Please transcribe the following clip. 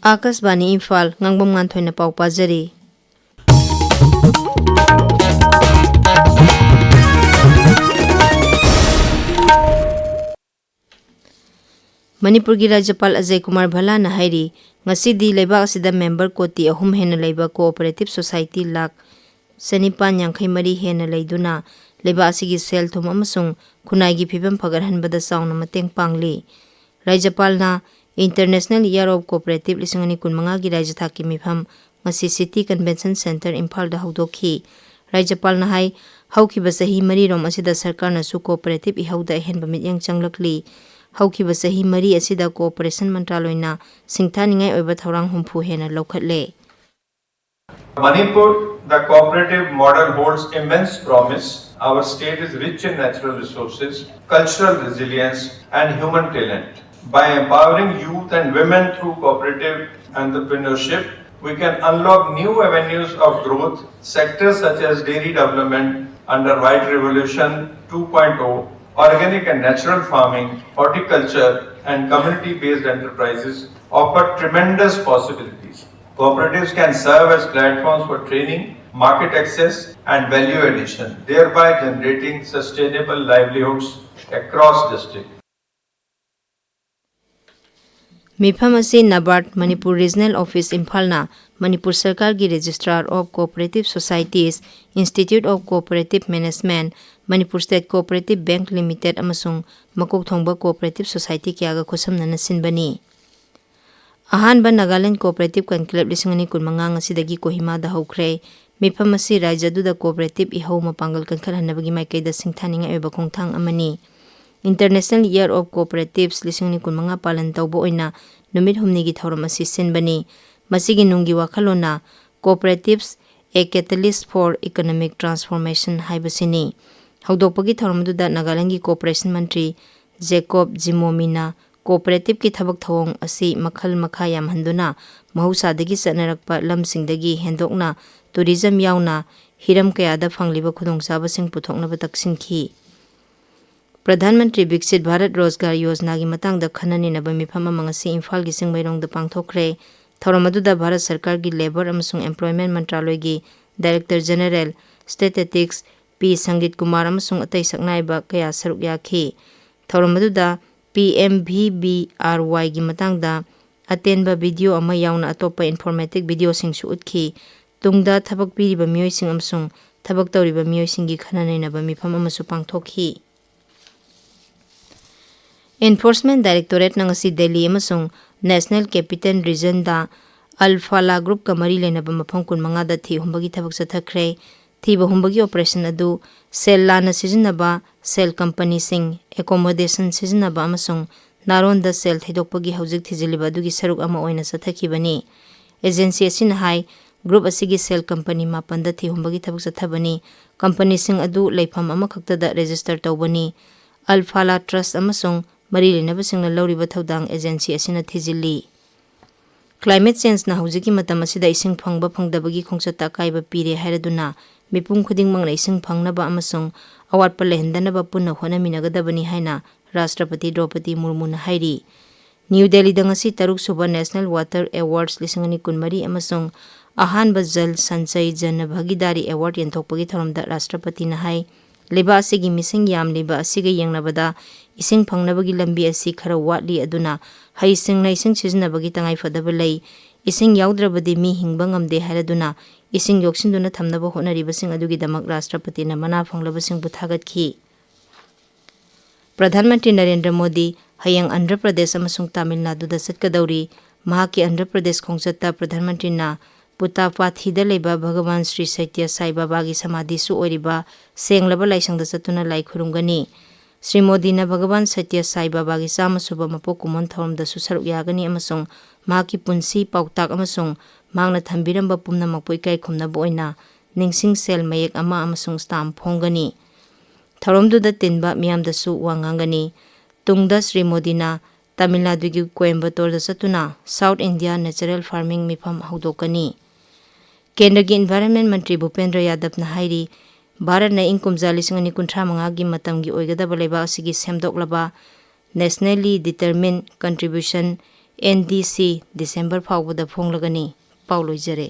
Akasbani Imphal Ngangbam Nganthoi na pau pajari. Manipur gi Rajapal Priyokumar Bhala na hairi ngasidi leibak asida member koti ahum hena leiba Cooperative Society lak senipan yangkhai mari hena leiduna leibak asigi sel thum amasung khunai gi phibam phagarhanbada sauna mateng pangli. Rajapal na International Year of Cooperative 2025 gi Rajya Thaki mifam ngasi City Convention Center Imphal da hawdokhi. Rajapal na hai haukiba sahi mari rom asida sarkar na su cooperative ihauda henba mityang changlakli. Haukiba sahi mari asida cooperation mantraloina singthaningai oiba thaurang humpu hena lokhatle. Manipur, the cooperative model holds immense promise. Our state is rich in natural resources, cultural resilience, and human talent. By empowering youth and women through cooperative entrepreneurship, we can unlock new avenues of growth, sectors such as dairy development under White Revolution 2.0, organic and natural farming, horticulture, and community-based enterprises offer tremendous possibilities. Cooperatives can serve as platforms for training, market access, and value addition, thereby generating sustainable livelihoods across districts. Mifam asi Nabard Manipur Regional Office Imphal na Manipur Sarkar gi Registrar of Cooperative Societies, Institute of Cooperative Management, Manipur State Cooperative Bank Limited amasung makok thongba Cooperative Society kyaga khosamnana sinbani. Ahanba Nagaland Cooperative Conclave 2025 asidagi Kohima da haukhre. Mifam asi rajya duda cooperative ihau mapangal kankhalhanabagi maikaida singthaninga oiba khongthang amani. International Year of Cooperatives 2025 palan taubo oina numit humni gi thauram asi sinbani. Masigi nunggi wakhalona Cooperatives a Catalyst for Economic Transformation haibasini. Haudokpagi thauramduda Nagaland gi Cooperation Mantri Jacob Jimomina Cooperative ki thabak thawong asi makhal makha yamhanduna mahusadagi chanarakpa lamsingdagi hendokna tourism yauna hiram kayada fangliba khudongchabasing puthoknaba taksinki. Pradhan Mantri Viksit Bharat Rozgar Yojana gi matangda khanani-naba mifam amang asi Imphal gi singmairongda pangthokre. Thauramduda Bharat Sarkar gi Labor amasung Employment Mantraloy gi Director General Statistics P. Sangit Kumar amasung atai saknaiba kaya saruk yakhi. Thauramduda PMVBRY gi matangda atenba video ama yauna atopa informative video singsu utkhi. Tungda thabak piriba miyoi sing amasung thabak tawriba miyoi singi khanani-naba mifam amasu pangthokhi. Enforcement Directorate nangasi Delhi amasung National Capital Region da Alphala Group ka mari lenaba mafam kunmanga da thi humbagi thabak sathakre. Thiba humbagi operation adu sel lana sizinaba sel company sing accommodation sizinaba amasung naron da sel thaidokpagi haujik thijiliba adugi saruk ama oina sathakibani. Agency asina hai group asigi sel company mapanda thi humbagi thabak sathabani. Company sing adu leifam ama khakta da register tawbani. Alphala Trust amasung mari lenaba singna lawriba thaudang agency asina thijili. Climate change na haujiki matam asida ising phangba phangdabagi khongchata kaiba pire hairaduna mipum khuding mangna ising phangnaba amasung awatpa lehendanaba punna honaminagadabani haina Rashtrapati Draupadi Murmu na hairi. New Delhi da ngasi taruk suba National Water Awards 2025 amasung ahanba Jal Sanchay Jan Bhagidari Award yenthokpagi tharamda Rashtrapati na hai leba asigi mising yam leba asiga yengnabada ising phangnabagi lambi asi khara watli aduna hai singna ising sizinabagi tangai fadaba lei ising yaudrabadi mi hingba ngamde haraduna ising yoksinduna thamnaba honariba sing adugi damak Rashtrapati na mana phanglaba sing buthagatki. Pradhan Mantri Narendra Modi hayang Andhra Pradesh amasung Tamil Nadu da satkadauri. Mahaki Andhra Pradesh khongchatta Pradhan Mantri na Puttapathida leba Bhagavan Sri Saitya Sai Baba gi samadhi su oiriba senglaba laisangda chatuna lai khurumgani. Sri Modi na Bhagavan Saitya Sai Baba gi samasuba mapok kumon thawamda su saruk yagani amasung mahaki punsi pautak amasung mangna thambiramba pumnamakpo ikai khumnaba oina ningsing sel mayek ama amasung stamp phonggani. Tharamduda tinba miyamdasu wangangani. Tungda Sri Modi na Tamil Nadu gi Coimbatore da chatuna South India Natural Farming mifam hawdokani. Kendra gi Environment Mantri Bhupendra Yadav na hairi Bharat na ingkumja 2035 gi matamgi oigadaba leba asigi semdoklaba nationally determined contribution NDC December फाउबदा फोंगलगनी पाउ लोइजरे।